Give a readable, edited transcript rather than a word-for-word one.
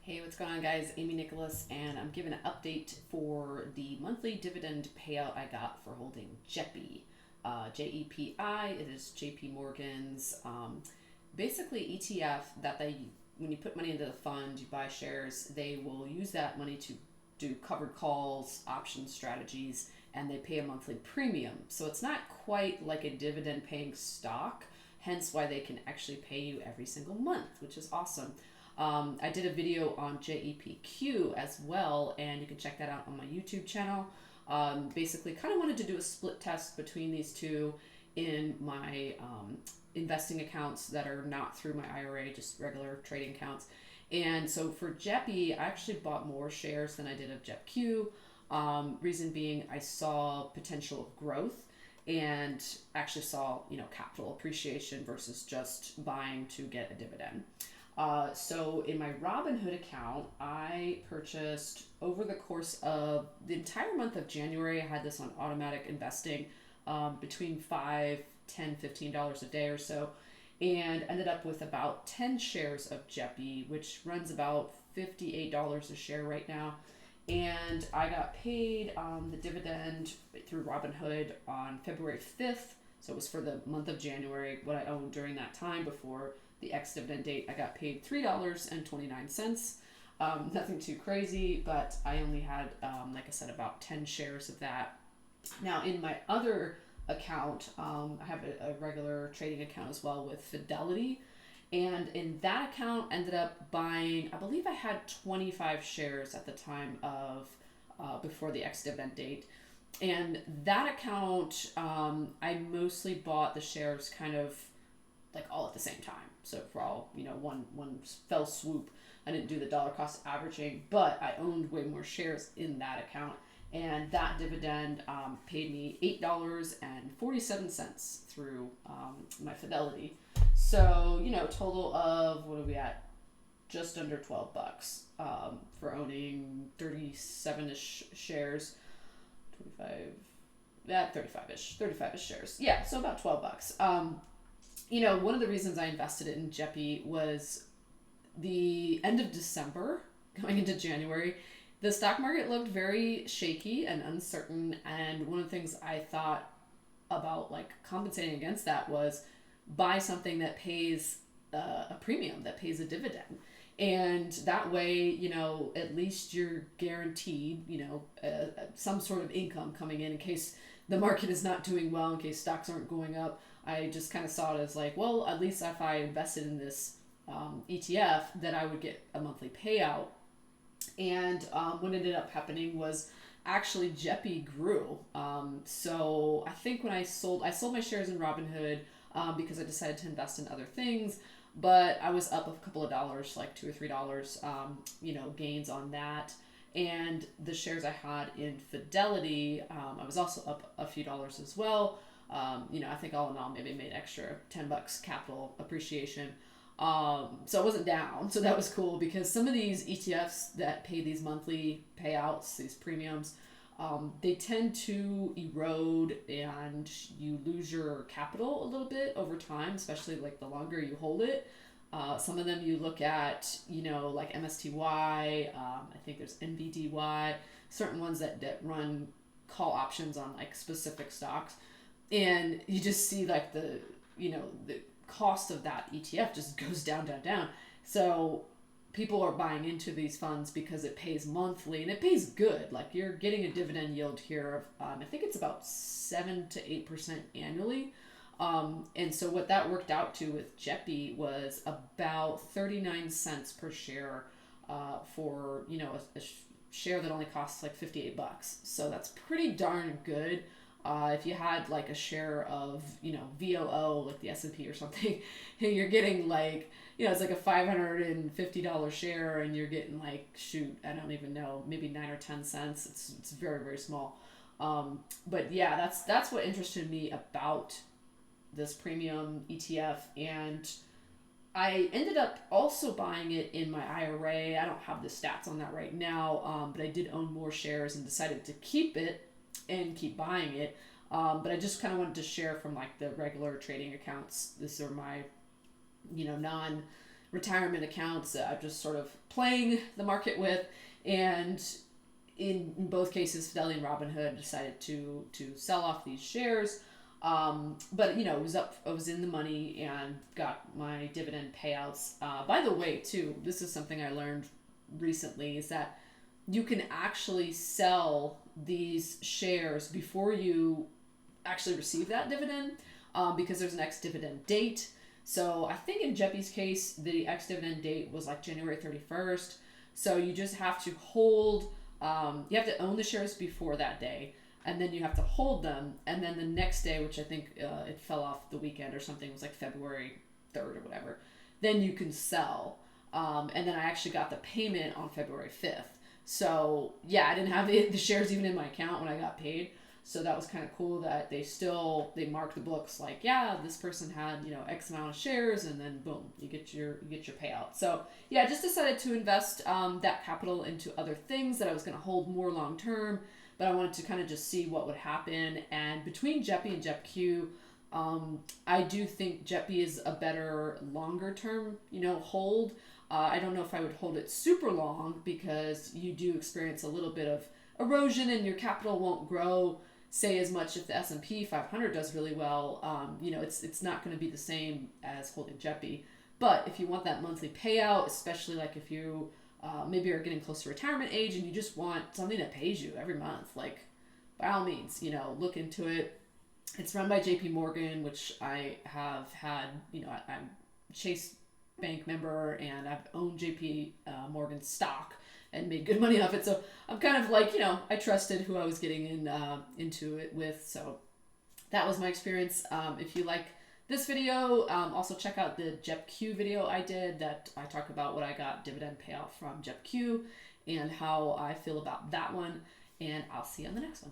Hey, what's going on, guys? Amy Nicholas, and I'm giving an update for the monthly dividend payout I got for holding JEPI. JEPI, it is JP Morgan's basically ETF that when you put money into the fund, you buy shares, they will use that money to do covered calls, option strategies, and they pay a monthly premium. So it's not quite like a dividend paying stock, hence why they can actually pay you every single month, which is awesome. I did a video on JEPQ as well, and you can check that out on my YouTube channel. Basically, kind of wanted to do a split test between these two in my investing accounts that are not through my IRA, just regular trading accounts. And so for JEPI, I actually bought more shares than I did of JEPQ. Reason being, I saw potential of growth and actually saw capital appreciation versus just buying to get a dividend. So in my Robinhood account, I purchased over the course of the entire month of January. I had this on automatic investing, between $5, $10, $15 a day or so, and ended up with about 10 shares of JEPI, which runs about $58 a share right now. And I got paid the dividend through Robinhood on February 5th. So it was for the month of January, what I owned during that time before the ex-dividend date. I got paid $3.29. Nothing too crazy, but I only had, like I said, about 10 shares of that. Now, in my other account, I have a regular trading account as well with Fidelity. And in that account, ended up buying, I believe I had 25 shares at the time of before the ex-dividend date. And that account, I mostly bought the shares kind of like all at the same time. So for all, one fell swoop. I didn't do the dollar cost averaging, but I owned way more shares in that account. And that dividend paid me $8.47 through my Fidelity. So, total of, what are we at? Just under $12 for owning 37-ish shares. 25, 35-ish shares. Yeah, so about $12. One of the reasons I invested in JEPI was the end of December, going into January. The stock market looked very shaky and uncertain, and one of the things I thought about compensating against that was buy something that pays a premium, that pays a dividend. And that way, at least you're guaranteed, some sort of income coming in case the market is not doing well, in case stocks aren't going up. I just kind of saw it as well, at least if I invested in this ETF, that I would get a monthly payout. And what ended up happening was actually JEPI grew. So I think when I sold my shares in Robinhood because I decided to invest in other things, but I was up a couple of dollars, like $2 or $3, gains on that. And the shares I had in Fidelity, I was also up a few dollars as well. I think all in all, maybe made extra $10 capital appreciation. So I wasn't down. So that was cool because some of these ETFs that pay these monthly payouts, these premiums, they tend to erode and you lose your capital a little bit over time, especially the longer you hold it. Some of them you look at, like MSTY, I think there's NVDY, certain ones that run call options on specific stocks. And you just see the cost of that ETF just goes down, down, down. So people are buying into these funds because it pays monthly and it pays good. You're getting a dividend yield here of, I think it's about 7 to 8% annually. And so what that worked out to with JEPI was about 39 cents per share for, a share that only costs $58. So that's pretty darn good. If you had a share of, VOO, like the S&P or something, and you're getting it's a $550 share and you're getting I don't even know, maybe 9 or 10 cents. It's very, very small. But yeah, that's what interested me about this premium ETF. And I ended up also buying it in my IRA. I don't have the stats on that right now, but I did own more shares and decided to keep it and keep buying it. But I just kind of wanted to share from the regular trading accounts. These are my, retirement accounts that I'm just sort of playing the market with. And in both cases, Fidelity and Robinhood decided to sell off these shares. But I was in the money and got my dividend payouts. By the way, too, this is something I learned recently, is that you can actually sell these shares before you actually receive that dividend, because there's an ex-dividend date. So I think in JEPI's case, the ex-dividend date was like January 31st. So you just have to hold, you have to own the shares before that day, and then you have to hold them. And then the next day, which I think it fell off the weekend or something, was like February 3rd or whatever, then you can sell. And then I actually got the payment on February 5th. So yeah, I didn't have the shares even in my account when I got paid. So that was kind of cool that they marked the books like, yeah, this person had, X amount of shares, and then boom, you get your payout. So yeah, I just decided to invest that capital into other things that I was going to hold more long term, but I wanted to kind of just see what would happen. And between JEPI and JEPQ, I do think JEPI is a better longer term, hold. I don't know if I would hold it super long, because you do experience a little bit of erosion and your capital won't grow, say, as much if the S&P 500 does really well. It's not going to be the same as holding JEPI. But if you want that monthly payout, especially like if you maybe are getting close to retirement age and you just want something that pays you every month, like, by all means, look into it. It's run by JP Morgan, which I have had, I'm Chase Bank member, and I've owned JP Morgan stock and made good money off it. So I'm kind of like, I trusted who I was getting into it with. So that was my experience. If you like this video, also check out the JEPQ video I did that I talk about what I got dividend payout from JEPQ and how I feel about that one. And I'll see you on the next one.